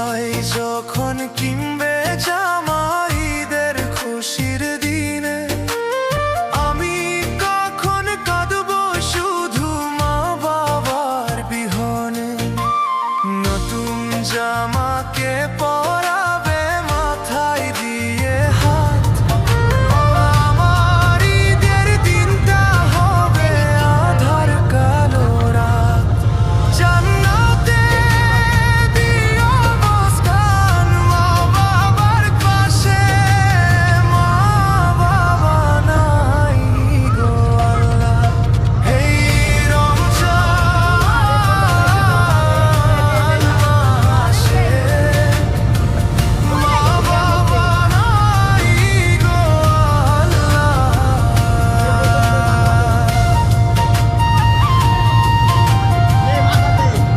ভাই যখন কিনবে জামা ঈদের খুশির দিনে, আমি কখন কাঁদবো শুধু মা বাবার বিহনে। নতুন জামা